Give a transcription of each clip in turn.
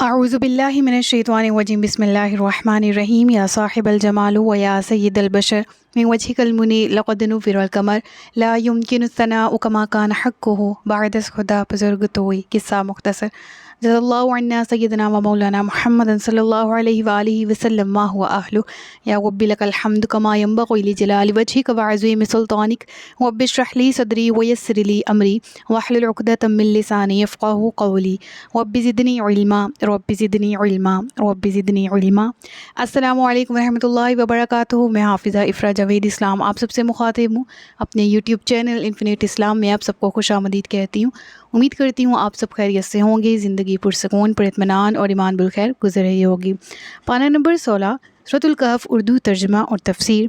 اعوذ باللہ من الشیطان الرجیم بسم اللہ الرحمن الرحیم یا صاحب الجمال و یا سید البشر من وجهك المنی لقد نور القمر لا يمكن الثناء كما كان حقه بعد از خدا بزرگ توئی۔ قصہ مختصر۔ جزا اللہ عنا سیدنا و مولانا محمد صلی اللہ علیہ وآلہ وسلم ما هو اہلہ یا رب لک الحمد کما ينبغی لجلال وجهک وعظیم سلطانک رب اشرح لی صدری ویسر لی امری واحلل عقدۃ من لسانی یفقہوا قولی رب زدنی علما رب زدنی علما رب زدنی علما۔ السلام علیکم ورحمۃ اللہ وبرکاتہ۔ میں حافظہ افرا جاوید اسلام آپ سب سے مخاطب ہوں۔ اپنے یوٹیوب چینل انفینٹ اسلام میں آپ سب کو خوش آمدید کہتی ہوں۔ امید کرتی ہوں آپ سب خیریت سے ہوں گے، زندگی پرسکون، پر اطمینان اور ایمان بالخیر گزر رہی ہوگی۔ پارہ نمبر 16 سورۃ الکہف، اردو ترجمہ اور تفسیر۔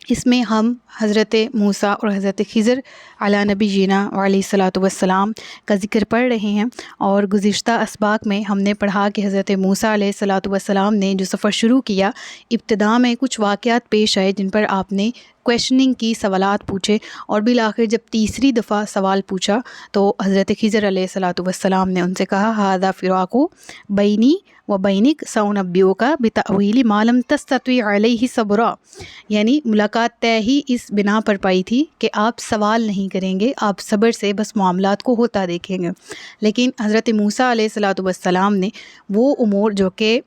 اس میں ہم حضرت موسیٰ اور حضرت خضر علی نبینا علیہ الصلاۃ والسلام کا ذکر پڑھ رہے ہیں، اور گزشتہ اسباق میں ہم نے پڑھا کہ حضرت موسیٰ علیہ الصلاۃ والسلام نے جو سفر شروع کیا، ابتدا میں کچھ واقعات پیش آئے جن پر آپ نے کویشننگ کی، سوالات پوچھے، اور بالآخر جب تیسری دفعہ سوال پوچھا تو حضرت خضر علیہ الصلاۃ والسلام نے ان سے کہا ھذا فراق بینی و بینک سأنبئک بتأویل ما لم تستطع علیہ صبرا، یعنی ملاقات طے ہی اس بنا پر پائی تھی کہ آپ سوال نہیں کریں گے، آپ صبر سے بس معاملات کو ہوتا دیکھیں گے۔ لیکن حضرت موسیٰ علیہ الصلاۃ والسلام نے وہ امور جو کہ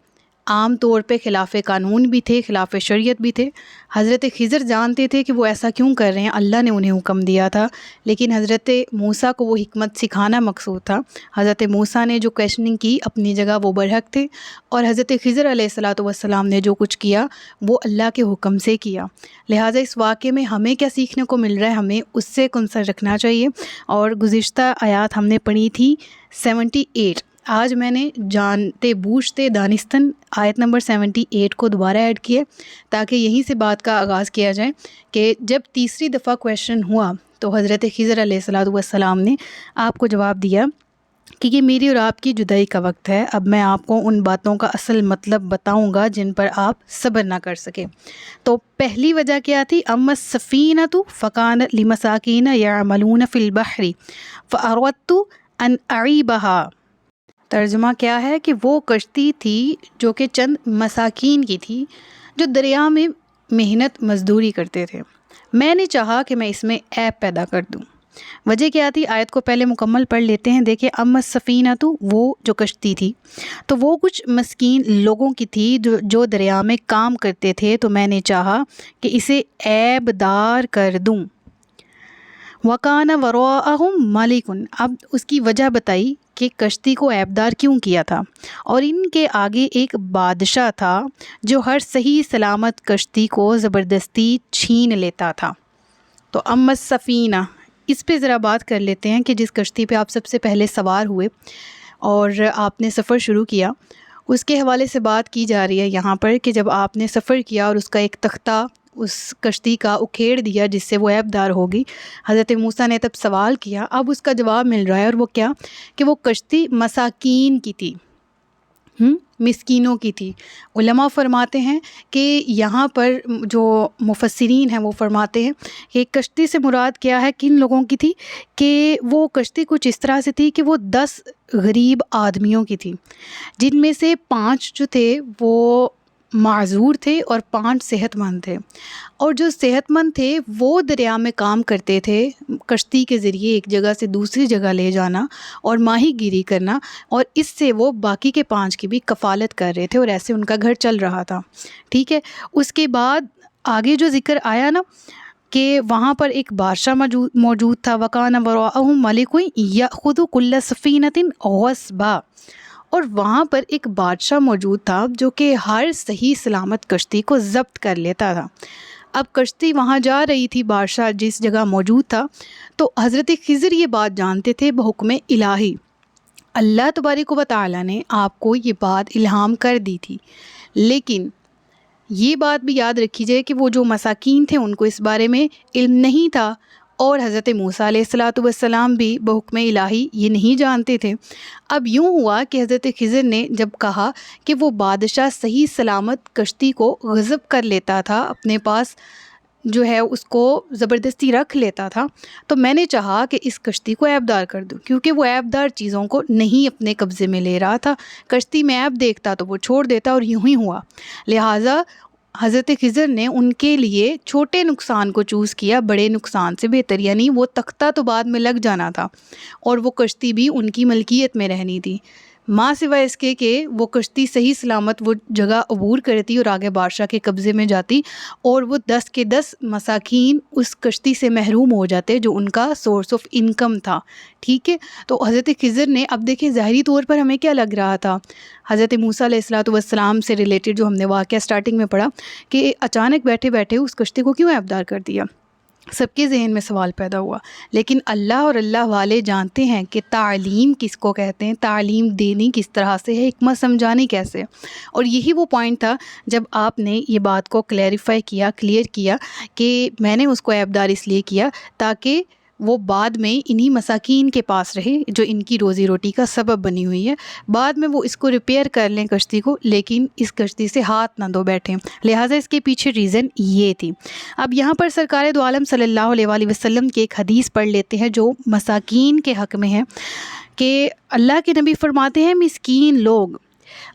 عام طور پہ خلاف قانون بھی تھے، خلاف شریعت بھی تھے، حضرت خضر جانتے تھے کہ وہ ایسا کیوں کر رہے ہیں، اللہ نے انہیں حکم دیا تھا، لیکن حضرت موسیٰ کو وہ حکمت سکھانا مقصود تھا۔ حضرت موسیٰ نے جو کویشننگ کی اپنی جگہ وہ برحق تھے، اور حضرت خضر علیہ الصلاۃ والسلام نے جو کچھ کیا وہ اللہ کے حکم سے کیا۔ لہٰذا اس واقعے میں ہمیں کیا سیکھنے کو مل رہا ہے، ہمیں اس سے کنسرن رکھنا چاہیے۔ اور گزشتہ آیات ہم نے پڑھی تھی 78۔ آج میں نے جانتے بوجھتے دانستاً آیت نمبر 78 کو دوبارہ ایڈ کیا تاکہ یہیں سے بات کا آغاز کیا جائے کہ جب تیسری دفعہ کویشچن ہوا تو حضرت خضر علیہ الصلاۃ والسلام نے آپ کو جواب دیا کہ یہ میری اور آپ کی جدائی کا وقت ہے، اب میں آپ کو ان باتوں کا اصل مطلب بتاؤں گا جن پر آپ صبر نہ کر سکے۔ تو پہلی وجہ کیا تھی؟ اما السفینۃ فکانت لمساکین یعملون فی البحر فاردت ان اعیبھا۔ ترجمہ کیا ہے کہ وہ کشتی تھی جو کہ چند مساکین کی تھی جو دریا میں محنت مزدوری کرتے تھے، میں نے چاہا کہ میں اس میں عیب پیدا کر دوں۔ وجہ کیا تھی؟ آیت کو پہلے مکمل پڑھ لیتے ہیں۔ دیکھیں، اما السفینۃ، وہ جو کشتی تھی تو وہ کچھ مسکین لوگوں کی تھی جو دریا میں کام کرتے تھے، تو میں نے چاہا کہ اسے عیب دار کر دوں۔ وَكَانَ وَرَاءَهُم مَلِكٌ، اب اس کی وجہ بتائی کہ کشتی کو عیبدار کیوں کیا تھا، اور ان کے آگے ایک بادشاہ تھا جو ہر صحیح سلامت کشتی کو زبردستی چھین لیتا تھا۔ تو اما السفینہ، اس پہ ذرا بات کر لیتے ہیں کہ جس کشتی پہ آپ سب سے پہلے سوار ہوئے اور آپ نے سفر شروع کیا، اس کے حوالے سے بات کی جا رہی ہے یہاں پر کہ جب آپ نے سفر کیا اور اس کا ایک تختہ اس کشتی کا اکھیڑ دیا جس سے وہ عیب دار ہوگی، حضرت موسیٰ نے تب سوال کیا، اب اس کا جواب مل رہا ہے، اور وہ کیا کہ وہ کشتی مساکین کی تھی، مسکینوں کی تھی۔ علماء فرماتے ہیں کہ یہاں پر جو مفسرین ہیں وہ فرماتے ہیں کہ کشتی سے مراد کیا ہے، کن لوگوں کی تھی، کہ وہ کشتی کچھ اس طرح سے تھی کہ وہ 10 غریب آدمیوں کی تھی، جن میں سے 5 جو تھے وہ معذور تھے اور 5 صحت مند تھے، اور جو صحت مند تھے وہ دریا میں کام کرتے تھے، کشتی کے ذریعے ایک جگہ سے دوسری جگہ لے جانا اور ماہی گیری کرنا، اور اس سے وہ باقی کے 5 کی بھی کفالت کر رہے تھے، اور ایسے ان کا گھر چل رہا تھا۔ ٹھیک ہے، اس کے بعد آگے جو ذکر آیا نا کہ وہاں پر ایک بادشاہ موجود تھا، وَكَانَ وَرَاءَهُم مَلِكٌ يَأْخُذُ كُلَّ سَفِينَةٍ غَصْبًا، اور وہاں پر ایک بادشاہ موجود تھا جو کہ ہر صحیح سلامت کشتی کو ضبط کر لیتا تھا۔ اب کشتی وہاں جا رہی تھی، بادشاہ جس جگہ موجود تھا، تو حضرت خضر یہ بات جانتے تھے بحکم الہی، اللہ تبارک و تعالیٰ نے آپ کو یہ بات الہام کر دی تھی، لیکن یہ بات بھی یاد رکھی جائے کہ وہ جو مساکین تھے ان کو اس بارے میں علم نہیں تھا، اور حضرت موسیٰ علیہ الصلاۃ والسلام بھی بحکم الہی یہ نہیں جانتے تھے۔ اب یوں ہوا کہ حضرت خضر نے جب کہا کہ وہ بادشاہ صحیح سلامت کشتی کو غصب کر لیتا تھا، اپنے پاس جو ہے اس کو زبردستی رکھ لیتا تھا، تو میں نے چاہا کہ اس کشتی کو عیبدار کر دوں، کیونکہ وہ عیبدار چیزوں کو نہیں اپنے قبضے میں لے رہا تھا۔ کشتی میں عیب دیکھتا تو وہ چھوڑ دیتا، اور یوں ہی ہوا۔ لہٰذا حضرت خضر نے ان کے لیے چھوٹے نقصان کو چوز کیا بڑے نقصان سے بہتر، یعنی وہ تختہ تو بعد میں لگ جانا تھا اور وہ کشتی بھی ان کی ملکیت میں رہنی تھی، ماں سوائے اس کے کہ وہ کشتی صحیح سلامت وہ جگہ عبور کرتی اور آگے بادشاہ کے قبضے میں جاتی، اور وہ 10 کے 10 مساکین اس کشتی سے محروم ہو جاتے جو ان کا سورس آف انکم تھا۔ ٹھیک ہے، تو حضرت خضر نے، اب دیکھیں ظاہری طور پر ہمیں کیا لگ رہا تھا، حضرت موسیٰ علیہ السلام سے ریلیٹڈ جو ہم نے واقعہ سٹارٹنگ میں پڑھا کہ اچانک بیٹھے بیٹھے اس کشتی کو کیوں عیبدار کر دیا، سب کے ذہن میں سوال پیدا ہوا۔ لیکن اللہ اور اللہ والے جانتے ہیں کہ تعلیم کس کو کہتے ہیں، تعلیم دینی کس طرح سے ہے، حکمت سمجھانی کیسے، اور یہی وہ پوائنٹ تھا جب آپ نے یہ بات کو کلیئر کیا کہ میں نے اس کو عیبدار اس لیے کیا تاکہ وہ بعد میں انہی مساکین کے پاس رہے جو ان کی روزی روٹی کا سبب بنی ہوئی ہے، بعد میں وہ اس کو ریپیئر کر لیں کشتی کو، لیکن اس کشتی سے ہاتھ نہ دھو بیٹھیں۔ لہٰذا اس کے پیچھے ریزن یہ تھی۔ اب یہاں پر سرکار دو عالم صلی اللہ علیہ وآلہ وسلم کی ایک حدیث پڑھ لیتے ہیں جو مساکین کے حق میں ہے، کہ اللہ کے نبی فرماتے ہیں مسکین لوگ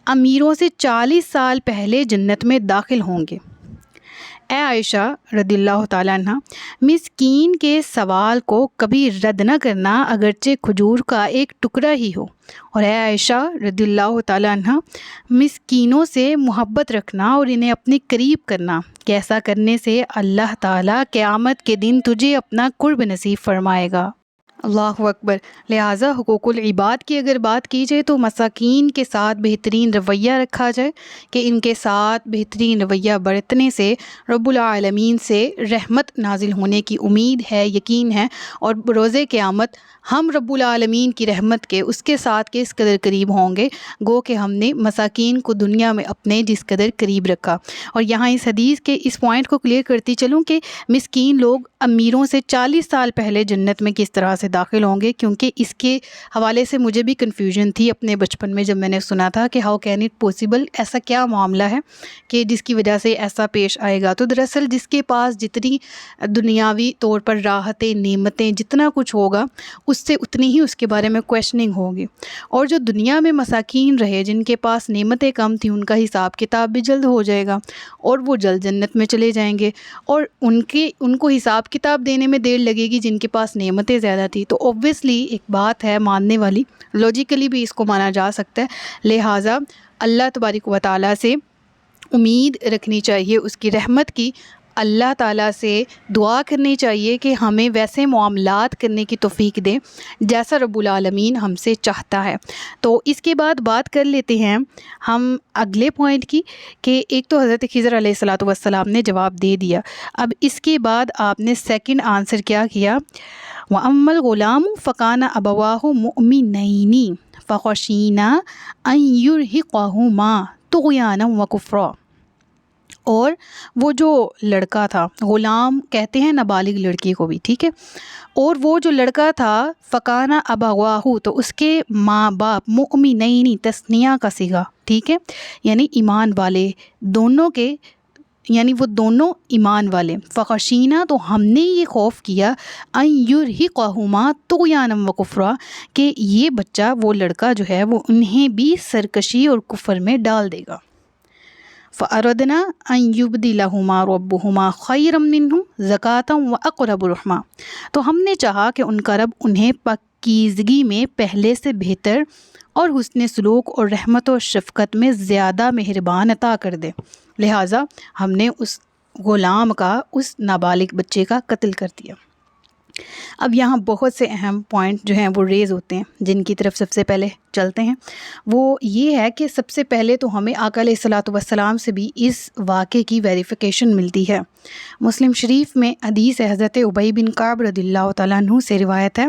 امیروں سے 40 سال پہلے جنت میں داخل ہوں گے۔ اے عائشہ رضی اللہ تعالیٰ عنہ، مسکین کے سوال کو کبھی رد نہ کرنا اگرچہ کھجور کا ایک ٹکڑا ہی ہو، اور اے عائشہ رضی اللہ تعالیٰ عنہ، مسکینوں سے محبت رکھنا اور انہیں اپنے قریب کرنا، کہ ایسا کرنے سے اللہ تعالیٰ قیامت کے دن تجھے اپنا قرب نصیب فرمائے گا۔ اللہ اکبر۔ لہٰذا حقوق العباد کی اگر بات کی جائے تو مساکین کے ساتھ بہترین رویہ رکھا جائے، کہ ان کے ساتھ بہترین رویہ برتنے سے رب العالمین سے رحمت نازل ہونے کی امید ہے، یقین ہے، اور بروز قیامت ہم رب العالمین کی رحمت کے اس کے ساتھ کے اس قدر قریب ہوں گے گو کہ ہم نے مساکین کو دنیا میں اپنے جس قدر قریب رکھا۔ اور یہاں اس حدیث کے اس پوائنٹ کو کلیئر کرتی چلوں کہ مسکین لوگ امیروں سے 40 سال پہلے جنت میں کس طرح سے داخل ہوں گے، کیونکہ اس کے حوالے سے مجھے بھی کنفیوژن تھی اپنے بچپن میں جب میں نے سنا تھا کہ ہاؤ کین اٹ پاسبل، ایسا کیا معاملہ ہے کہ جس کی وجہ سے ایسا پیش آئے گا۔ تو دراصل جس کے پاس جتنی دنیاوی طور پر راحتیں، نعمتیں، جتنا کچھ ہوگا اس سے اتنی ہی اس کے بارے میں کویشننگ ہوگی، اور جو دنیا میں مساکین رہے جن کے پاس نعمتیں کم تھیں ان کا حساب کتاب بھی جلد ہو جائے گا اور وہ جلد جنت میں چلے جائیں گے، اور ان کو حساب کتاب دینے میں دیر لگے گی جن کے پاس نعمتیں زیادہ تھیں۔ تو اوبویسلی ایک بات ہے ماننے والی، لاجیکلی بھی اس کو مانا جا سکتا ہے، لہٰذا اللہ تبارک و تعالیٰ سے امید رکھنی چاہیے اس کی رحمت کی، اللہ تعالیٰ سے دعا کرنی چاہیے کہ ہمیں ویسے معاملات کرنے کی توفیق دے جیسا رب العالمین ہم سے چاہتا ہے۔ تو اس کے بعد بات کر لیتے ہیں ہم اگلے پوائنٹ کی، کہ ایک تو حضرت خضر علیہ السلام نے جواب دے دیا، اب اس کے بعد آپ نے سیکنڈ آنسر کیا کیا، وَأَمَّا الْغُلَامُ فَكَانَ أَبَوَاهُ مُؤْمِنَيْنِ فَخَشِينَا أَن يُرْهِقَهُمَا طُغْيَانًا وَكُفْرًا۔ اور وہ جو لڑکا تھا، غلام کہتے ہیں نابالغ لڑکی کو بھی، ٹھیک ہے، اور وہ جو لڑکا تھا فکانہ ابواہو، تو اس کے ماں باپ، مؤمنین تثنیہ کا صیغہ، ٹھیک ہے، یعنی ایمان والے دونوں کے، یعنی وہ دونوں ایمان والے، فخشینہ تو ہم نے یہ خوف کیا، ان یرہقہما طغیانا وکفرا، کہ یہ بچہ وہ لڑکا جو ہے وہ انہیں بھی سرکشی اور کفر میں ڈال دے گا۔ فَأَرَدْنَا أَن يُبْدِلَهُمَا رَبُّهُمَا خَيْرًا مِّنْهُ زَكَاةً وَأَقْرَبَ رُحْمًا، تو ہم نے چاہا کہ ان کا رب انہیں پاکیزگی میں پہلے سے بہتر اور حسن سلوک اور رحمت و شفقت میں زیادہ مہربان عطا کر دے، لہٰذا ہم نے اس غلام کا، اس نابالغ بچے کا قتل کر دیا۔ اب یہاں بہت سے اہم پوائنٹ جو ہیں وہ ریز ہوتے ہیں، جن کی طرف سب سے پہلے چلتے ہیں۔ وہ یہ ہے کہ سب سے پہلے تو ہمیں آقا علیہ الصلوۃ والسلام سے بھی اس واقعے کی ویریفیکیشن ملتی ہے۔ مسلم شریف میں حدیث ہے، حضرت ابی بن کعب رضی اللہ تعالیٰ عنہ سے روایت ہے،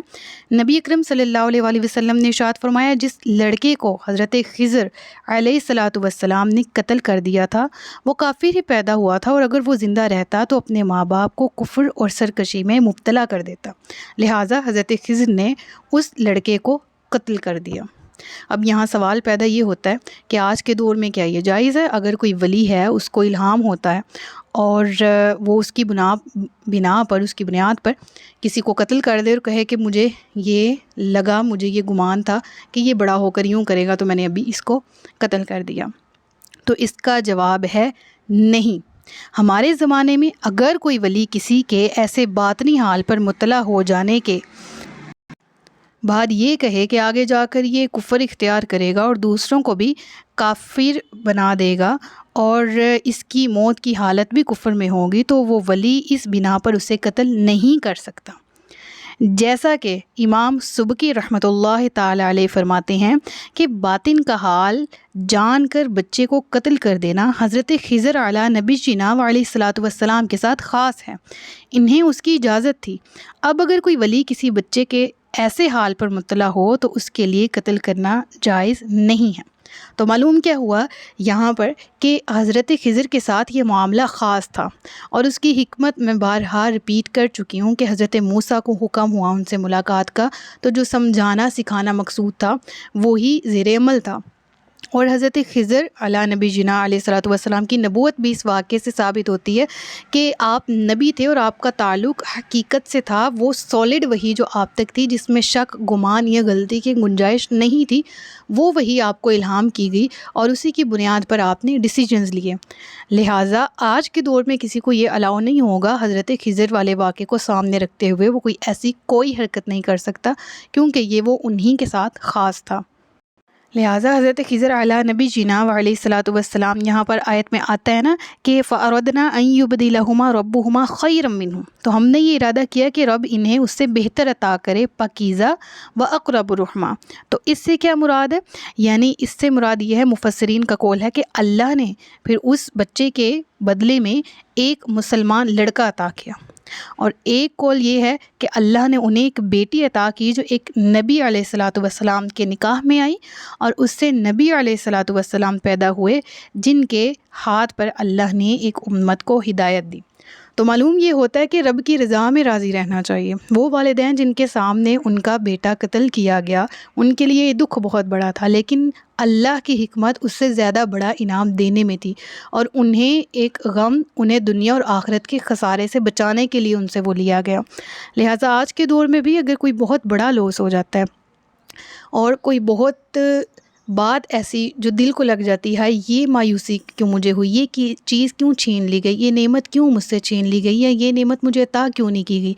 نبی اکرم صلی اللہ علیہ وآلہ وسلم نے ارشاد فرمایا، جس لڑکے کو حضرت خضر علیہ الصلوۃ والسلام نے قتل کر دیا تھا وہ کافر ہی پیدا ہوا تھا، اور اگر وہ زندہ رہتا تو اپنے ماں باپ کو کفر اور سرکشی میں مبتلا کر دیتا، لہٰذا حضرت خضر نے اس لڑکے کو قتل کر دیا۔ اب یہاں سوال پیدا یہ ہوتا ہے کہ آج کے دور میں کیا یہ جائز ہے؟ اگر کوئی ولی ہے، اس کو الہام ہوتا ہے اور وہ اس کی بنا پر، اس کی بنیاد پر کسی کو قتل کر دے اور کہے کہ مجھے یہ لگا، مجھے یہ گمان تھا کہ یہ بڑا ہو کر یوں کرے گا، تو میں نے ابھی اس کو قتل کر دیا، تو اس کا جواب ہے نہیں۔ ہمارے زمانے میں اگر کوئی ولی کسی کے ایسے باطنی حال پر مطلع ہو جانے کے بعد یہ کہے کہ آگے جا کر یہ کفر اختیار کرے گا اور دوسروں کو بھی کافر بنا دے گا اور اس کی موت کی حالت بھی کفر میں ہوگی، تو وہ ولی اس بنا پر اسے قتل نہیں کر سکتا۔ جیسا کہ امام سبکی رحمۃ اللہ تعالی علیہ فرماتے ہیں کہ باطن کا حال جان کر بچے کو قتل کر دینا حضرت خضر علیہ نبی جناب علیہ الصلاۃ والسلام کے ساتھ خاص ہے، انہیں اس کی اجازت تھی۔ اب اگر کوئی ولی کسی بچے کے ایسے حال پر مطلع ہو تو اس کے لیے قتل کرنا جائز نہیں ہے۔ تو معلوم کیا ہوا یہاں پر کہ حضرت خضر کے ساتھ یہ معاملہ خاص تھا، اور اس کی حکمت میں بارہا رپیٹ کر چکی ہوں کہ حضرت موسیٰ کو حکم ہوا ان سے ملاقات کا، تو جو سمجھانا سکھانا مقصود تھا وہی زیر عمل تھا، اور حضرت خضر علیہ نبی جنا علیہ الصلاۃ والسلام کی نبوت بھی اس واقعے سے ثابت ہوتی ہے کہ آپ نبی تھے اور آپ کا تعلق حقیقت سے تھا، وہ سالڈ وحی جو آپ تک تھی جس میں شک، گمان یا غلطی کی گنجائش نہیں تھی، وہ وحی آپ کو الہام کی گئی اور اسی کی بنیاد پر آپ نے ڈیسیجنز لیے۔ لہٰذا آج کے دور میں کسی کو یہ الاؤ نہیں ہوگا حضرت خضر والے واقعے کو سامنے رکھتے ہوئے وہ کوئی حرکت نہیں کر سکتا، کیونکہ یہ وہ انہی کے ساتھ خاص تھا۔ لہٰذا حضرت خضر علیہ نبی جناب علیہ الصلاۃ والسلام، یہاں پر آیت میں آتا ہے نا کہ فَأَرَدْنَا أَن يُبْدِلَهُمَا رَبُّهُمَا خَيْرًا مِّنْهُ، تو ہم نے یہ ارادہ کیا کہ رب انہیں اس سے بہتر عطا کرے، پاکیزہ وَأَقْرَبُ رُحْمًا۔ تو اس سے کیا مراد ہے؟ یعنی اس سے مراد یہ ہے، مفسرین کا قول ہے کہ اللہ نے پھر اس بچے کے بدلے میں ایک مسلمان لڑکا عطا کیا، اور ایک قول یہ ہے کہ اللہ نے انہیں ایک بیٹی عطا کی جو ایک نبی علیہ الصلاۃ والسلام کے نکاح میں آئی، اور اس سے نبی علیہ الصلاۃ والسلام پیدا ہوئے جن کے ہاتھ پر اللہ نے ایک امت کو ہدایت دی۔ تو معلوم یہ ہوتا ہے کہ رب کی رضا میں راضی رہنا چاہیے۔ وہ والدین جن کے سامنے ان کا بیٹا قتل کیا گیا، ان کے لیے یہ دکھ بہت بڑا تھا، لیکن اللہ کی حکمت اس سے زیادہ بڑا انعام دینے میں تھی، اور انہیں ایک غم، انہیں دنیا اور آخرت کے خسارے سے بچانے کے لیے ان سے وہ لیا گیا۔ لہٰذا آج کے دور میں بھی اگر کوئی بہت بڑا لوس ہو جاتا ہے اور کوئی بہت بات ایسی جو دل کو لگ جاتی ہے، یہ مایوسی کیوں مجھے ہوئی، یہ چیز کیوں چھین لی گئی، یہ نعمت کیوں مجھ سے چھین لی گئی، یا یہ نعمت مجھے عطا کیوں نہیں کی گئی،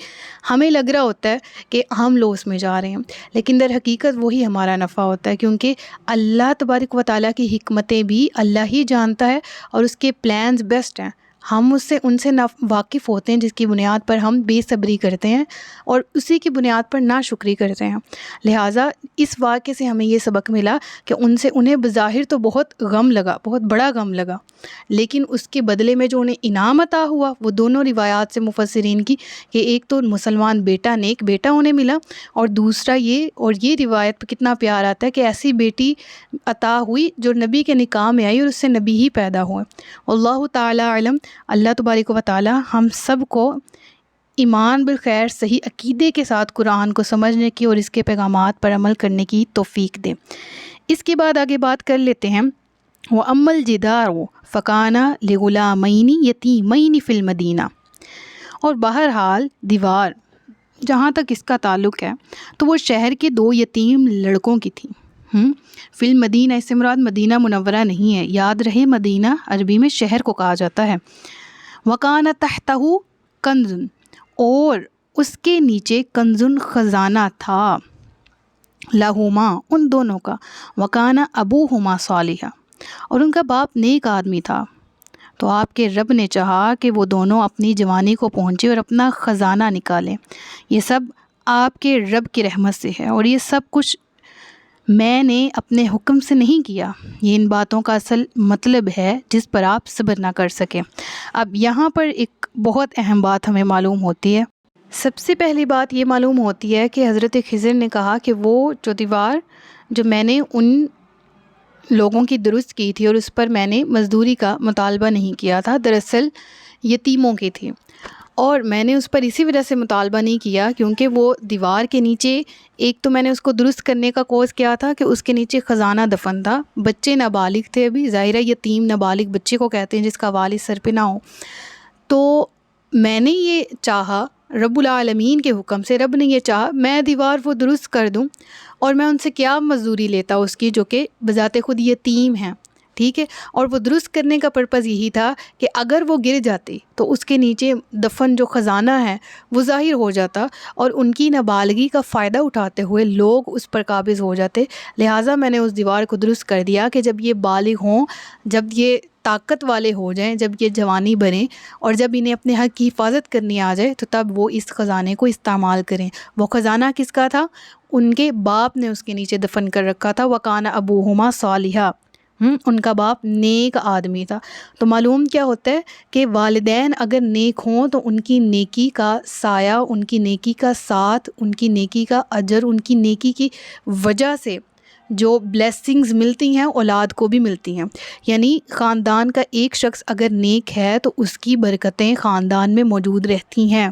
ہمیں لگ رہا ہوتا ہے کہ ہم لوس میں جا رہے ہیں، لیکن در حقیقت وہی ہمارا نفع ہوتا ہے، کیونکہ اللہ تبارک و تعالیٰ کی حکمتیں بھی اللہ ہی جانتا ہے، اور اس کے پلانز بیسٹ ہیں۔ ہم ان سے واقف ہوتے ہیں، جس کی بنیاد پر ہم بے صبری کرتے ہیں اور اسی کی بنیاد پر ناشکری کرتے ہیں۔ لہٰذا اس واقعے سے ہمیں یہ سبق ملا کہ انہیں بظاہر تو بہت غم لگا، بہت بڑا غم لگا، لیکن اس کے بدلے میں جو انہیں انعام عطا ہوا وہ دونوں روایات سے مفسرین کی، کہ ایک تو مسلمان بیٹا، نیک بیٹا انہیں ملا، اور دوسرا یہ روایت پہ کتنا پیار آتا ہے کہ ایسی بیٹی عطا ہوئی جو نبی کے نکاح میں آئی اور اس سے نبی ہی پیدا ہوئے۔ اللہ تعالی علم۔ اللہ تبارک و تعالی ہم سب کو ایمان بالخیر، صحیح عقیدے کے ساتھ قرآن کو سمجھنے کی اور اس کے پیغامات پر عمل کرنے کی توفیق دے۔ اس کے بعد آگے بات کر لیتے ہیں، وَأَمَّا الْجِدَارُ فَكَانَ لِغُلَامَيْنِ يَتِيمَيْنِ فِي الْمَدِينَةِ، اور بہرحال دیوار جہاں تک اس کا تعلق ہے تو وہ شہر کے 2 یتیم لڑکوں کی تھی۔ فی المدینہ، اس سے مراد مدینہ منورہ نہیں ہے، یاد رہے مدینہ عربی میں شہر کو کہا جاتا ہے۔ وَكَانَ تَحْتَهُ كَنْزٌ، اور اس کے نیچے کنزن خزانہ تھا، لہما ان دونوں کا، وَكَانَ أَبُوهُمَا صَالِحًا، اور ان کا باپ نیک آدمی تھا۔ تو آپ کے رب نے چاہا کہ وہ دونوں اپنی جوانی کو پہنچے اور اپنا خزانہ نکالیں۔ یہ سب آپ کے رب کی رحمت سے ہے، اور یہ سب کچھ میں نے اپنے حکم سے نہیں کیا۔ یہ ان باتوں کا اصل مطلب ہے جس پر آپ صبر نہ کر سکیں۔ اب یہاں پر ایک بہت اہم بات ہمیں معلوم ہوتی ہے۔ سب سے پہلی بات یہ معلوم ہوتی ہے کہ حضرت خضر نے کہا کہ وہ جو دیوار جو میں نے ان لوگوں کی درست کی تھی اور اس پر میں نے مزدوری کا مطالبہ نہیں کیا تھا، دراصل یتیموں کی تھی، اور میں نے اس پر اسی وجہ سے مطالبہ نہیں کیا کیونکہ وہ دیوار کے نیچے، ایک تو میں نے اس کو درست کرنے کا کوشش کیا تھا کہ اس کے نیچے خزانہ دفن تھا، بچے نابالغ تھے، ابھی ظاہرہ یتیم نابالغ بچے کو کہتے ہیں جس کا والد سر پہ نہ ہو. تو میں نے یہ چاہا رب العالمین کے حکم سے، رب نے یہ چاہا میں دیوار وہ درست کر دوں، اور میں ان سے کیا مزدوری لیتا اس کی جو کہ بذات خود یتیم ہیں، ٹھیک ہے. اور وہ درست کرنے کا پرپز یہی تھا کہ اگر وہ گر جاتی تو اس کے نیچے دفن جو خزانہ ہے وہ ظاہر ہو جاتا، اور ان کی نابالغی کا فائدہ اٹھاتے ہوئے لوگ اس پر قابض ہو جاتے. لہٰذا میں نے اس دیوار کو درست کر دیا کہ جب یہ بالغ ہوں، جب یہ طاقت والے ہو جائیں، جب یہ جوانی بنیں، اور جب انہیں اپنے حق کی حفاظت کرنی آ جائے تو تب وہ اس خزانے کو استعمال کریں. وہ خزانہ کس کا تھا؟ ان کے باپ نے اس کے نیچے دفن کر رکھا تھا. وَقَانَ أَبُوهُمَا صَالِحًا، ان کا باپ نیک آدمی تھا. تو معلوم کیا ہوتا ہے کہ والدین اگر نیک ہوں تو ان کی نیکی کا سایہ، ان کی نیکی کا ساتھ، ان کی نیکی کا اجر، ان کی نیکی کی وجہ سے جو بلیسنگز ملتی ہیں اولاد کو بھی ملتی ہیں. یعنی خاندان کا ایک شخص اگر نیک ہے تو اس کی برکتیں خاندان میں موجود رہتی ہیں.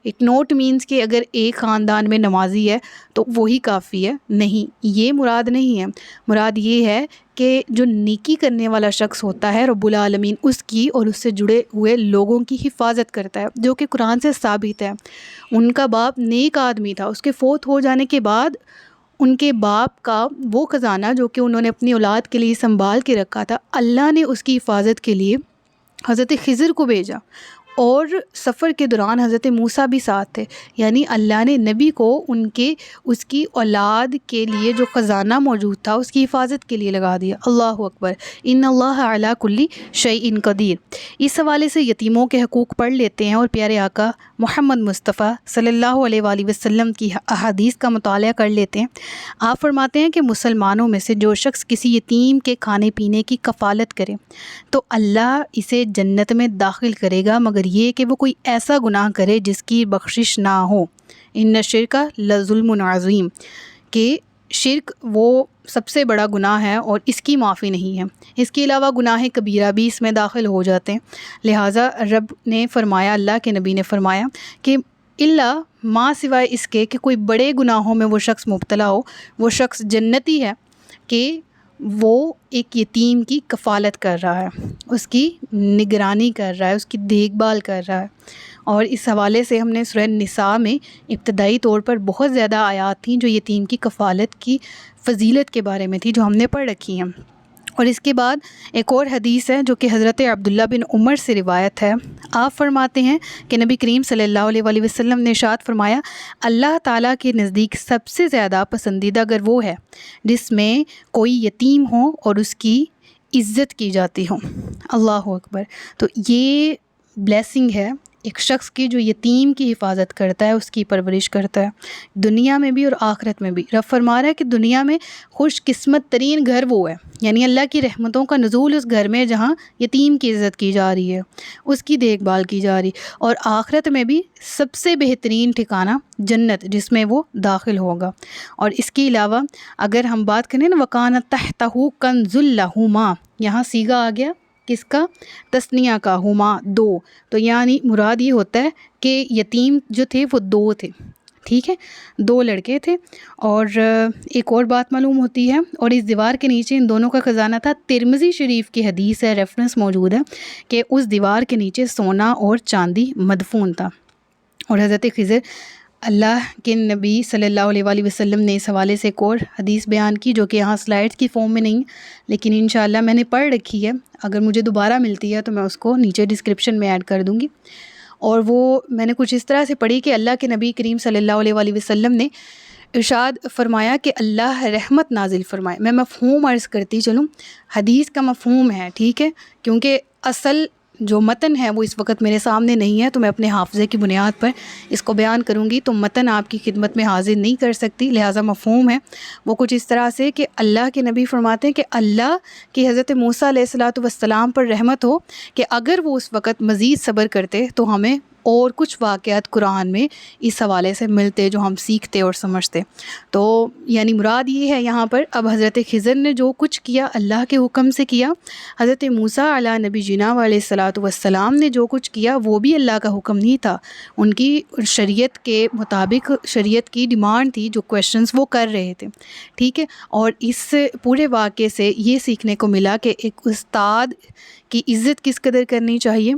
اٹ نوٹ مینس کہ اگر ایک خاندان میں نمازی ہے تو وہی کافی ہے، نہیں، یہ مراد نہیں ہے. مراد یہ ہے کہ جو نیکی کرنے والا شخص ہوتا ہے رب العالمین اس کی اور اس سے جڑے ہوئے لوگوں کی حفاظت کرتا ہے، جو کہ قرآن سے ثابت ہے. ان کا باپ نیک آدمی تھا، اس کے فوت ہو جانے کے بعد ان کے باپ کا وہ خزانہ جو کہ انہوں نے اپنی اولاد کے لیے سنبھال کے رکھا تھا، اللہ نے اس کی حفاظت کے لیے حضرت خضر کو بھیجا، اور سفر کے دوران حضرت موسیٰ بھی ساتھ تھے. یعنی اللہ نے نبی کو اس کی اولاد کے لیے جو خزانہ موجود تھا اس کی حفاظت کے لیے لگا دیا. اللہ اکبر، ان اللہ علی کل شیء قدیر. اس حوالے سے یتیموں کے حقوق پڑھ لیتے ہیں اور پیارے آقا محمد مصطفیٰ صلی اللہ علیہ وآلہ وسلم کی احادیث کا مطالعہ کر لیتے ہیں. آپ فرماتے ہیں کہ مسلمانوں میں سے جو شخص کسی یتیم کے کھانے پینے کی کفالت کرے تو اللہ اسے جنت میں داخل کرے گا، مگر یہ کہ وہ کوئی ایسا گناہ کرے جس کی بخشش نہ ہو. ان الشرک لظلم عظیم، کہ شرک وہ سب سے بڑا گناہ ہے اور اس کی معافی نہیں ہے. اس کے علاوہ گناہ کبیرہ بھی اس میں داخل ہو جاتے ہیں. لہٰذا رب نے فرمایا، اللہ کے نبی نے فرمایا کہ اللہ ما سوائے اس کے کہ کوئی بڑے گناہوں میں وہ شخص مبتلا ہو، وہ شخص جنتی ہے کہ وہ ایک یتیم کی کفالت کر رہا ہے، اس کی نگرانی کر رہا ہے، اس کی دیکھ بھال کر رہا ہے. اور اس حوالے سے ہم نے سورہ نساء میں ابتدائی طور پر بہت زیادہ آیات تھیں جو یتیم کی کفالت کی فضیلت کے بارے میں تھی، جو ہم نے پڑھ رکھی ہیں. اور اس کے بعد ایک اور حدیث ہے جو کہ حضرت عبداللہ بن عمر سے روایت ہے. آپ فرماتے ہیں کہ نبی کریم صلی اللہ علیہ وآلہ وسلم نے ارشاد فرمایا، اللہ تعالیٰ کے نزدیک سب سے زیادہ پسندیدہ گھر وہ ہے جس میں کوئی یتیم ہو اور اس کی عزت کی جاتی ہو. اللہ اکبر. تو یہ بلیسنگ ہے ایک شخص کی جو یتیم کی حفاظت کرتا ہے، اس کی پرورش کرتا ہے، دنیا میں بھی اور آخرت میں بھی. رب فرما رہا ہے کہ دنیا میں خوش قسمت ترین گھر وہ ہے، یعنی اللہ کی رحمتوں کا نزول اس گھر میں جہاں یتیم کی عزت کی جا رہی ہے، اس کی دیکھ بھال کی جا رہی. اور آخرت میں بھی سب سے بہترین ٹھکانہ جنت جس میں وہ داخل ہوگا. اور اس کے علاوہ اگر ہم بات کریں نا، وَقَانَ تَحْتَهُ كَنْزٌ لَهُمَا، یہاں صیغہ آ گیا کس کا؟ تثنیہ کا، ہما دو. تو یعنی مراد یہ ہوتا ہے کہ یتیم جو تھے وہ دو تھے، ٹھیک ہے، دو لڑکے تھے. اور ایک اور بات معلوم ہوتی ہے، اور اس دیوار کے نیچے ان دونوں کا خزانہ تھا. ترمذی شریف کی حدیث ہے، ریفرنس موجود ہے کہ اس دیوار کے نیچے سونا اور چاندی مدفون تھا. اور حضرت خضر، اللہ کے نبی صلی اللہ علیہ وآلہ وسلم نے اس حوالے سے ایک اور حدیث بیان کی جو کہ یہاں سلائڈز کی فارم میں نہیں، لیکن انشاءاللہ میں نے پڑھ رکھی ہے. اگر مجھے دوبارہ ملتی ہے تو میں اس کو نیچے ڈسکرپشن میں ایڈ کر دوں گی. اور وہ میں نے کچھ اس طرح سے پڑھی کہ اللہ کے نبی کریم صلی اللہ علیہ وآلہ وسلم نے ارشاد فرمایا کہ اللہ رحمت نازل فرمائے. میں مفہوم عرض کرتی چلوں، حدیث کا مفہوم ہے، ٹھیک ہے، کیونکہ اصل جو متن ہے وہ اس وقت میرے سامنے نہیں ہے، تو میں اپنے حافظے کی بنیاد پر اس کو بیان کروں گی، تو متن آپ کی خدمت میں حاضر نہیں کر سکتی. لہٰذا مفہوم ہے وہ کچھ اس طرح سے کہ اللہ کے نبی فرماتے ہیں کہ اللہ کی حضرت موسیٰ علیہ الصلوۃ والسلام پر رحمت ہو کہ اگر وہ اس وقت مزید صبر کرتے تو ہمیں اور کچھ واقعات قرآن میں اس حوالے سے ملتے جو ہم سیکھتے اور سمجھتے. تو یعنی مراد یہ ہے یہاں پر اب حضرت خضر نے جو کچھ کیا اللہ کے حکم سے کیا، حضرت موسیٰ علیہ نبی جناب علیہ الصلاۃ والسلام نے جو کچھ کیا وہ بھی اللہ کا حکم نہیں تھا، ان کی شریعت کے مطابق شریعت کی ڈیمانڈ تھی، جو کویشچنز وہ کر رہے تھے. ٹھیک ہے. اور اس پورے واقعے سے یہ سیکھنے کو ملا کہ ایک استاد کی عزت کس قدر کرنی چاہیے،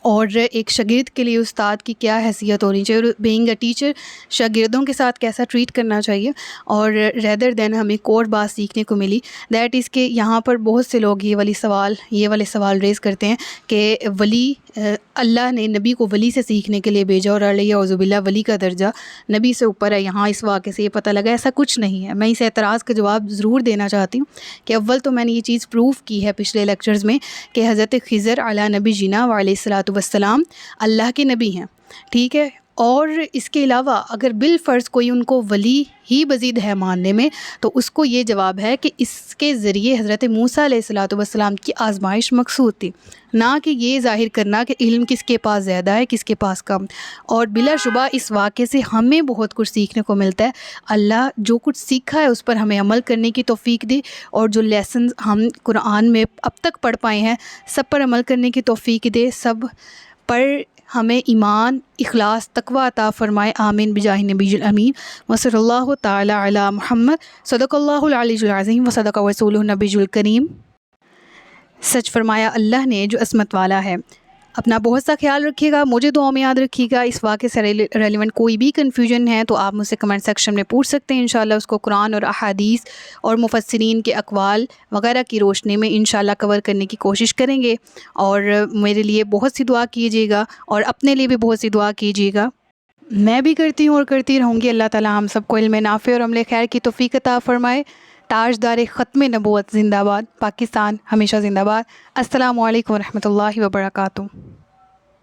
اور ایک شاگرد کے لیے استاد کی کیا حیثیت ہونی چاہیے، اور بینگ اے ٹیچر شاگردوں کے ساتھ کیسا ٹریٹ کرنا چاہیے. اور ریدر دین ہمیں ایک اور بات سیکھنے کو ملی، دیٹ از کہ یہاں پر بہت سے لوگ یہ والے سوال ریز کرتے ہیں کہ ولی اللہ نے نبی کو ولی سے سیکھنے کے لیے بھیجا اور علیہ اعوذ باللہ ولی کا درجہ نبی سے اوپر ہے. یہاں اس واقعے سے یہ پتہ لگا ایسا کچھ نہیں ہے. میں اس اعتراض کا جواب ضرور دینا چاہتی ہوں کہ اول تو میں نے یہ چیز پروف کی ہے پچھلے لیکچرز میں کہ حضرت خضر علیہ نبی جینا علیہ الصلاۃ والسلام اللہ کے نبی ہیں. ٹھیک ہے. اور اس کے علاوہ اگر بالفرض کوئی ان کو ولی ہی مزید ہے ماننے میں، تو اس کو یہ جواب ہے کہ اس کے ذریعے حضرت موسیٰ علیہ الصلاۃ والسلام کی آزمائش مقصود تھی، نہ کہ یہ ظاہر کرنا کہ علم کس کے پاس زیادہ ہے کس کے پاس کم. اور بلا شبہ اس واقعے سے ہمیں بہت کچھ سیکھنے کو ملتا ہے. اللہ جو کچھ سیکھا ہے اس پر ہمیں عمل کرنے کی توفیق دے، اور جو لیسنز ہم قرآن میں اب تک پڑھ پائے ہیں سب پر عمل کرنے کی توفیق دے، سب پر ہمیں ایمان، اخلاص، تقوی عطا فرمائے. آمین بجاہ نبی الامین وصلی اللہ تعالی علی محمد. صدق اللہ العلی العظیم وصدق رسولہ النبی الکریم. سچ فرمایا اللہ نے جو عصمت والا ہے. اپنا بہت سا خیال رکھیے گا، مجھے دعا میں یاد رکھیے گا. اس واقعے سے ریلیونٹ کوئی بھی کنفیوژن ہے تو آپ مجھ سے کمنٹ سیکشن میں پوچھ سکتے ہیں. انشاءاللہ اس کو قرآن اور احادیث اور مفسرین کے اقوال وغیرہ کی روشنی میں انشاءاللہ کور کرنے کی کوشش کریں گے. اور میرے لیے بہت سی دعا کیجیے گا اور اپنے لیے بھی بہت سی دعا کیجیے گا. میں بھی کرتی ہوں اور کرتی رہوں گی. اللہ تعالیٰ ہم سب کو علم نافع اور عمل خیر کی توفیق عطا فرمائے. تاجدار ختم نبوت زندہ باد. پاکستان ہمیشہ زندہ باد. السلام علیکم ورحمۃ اللہ وبرکاتہ.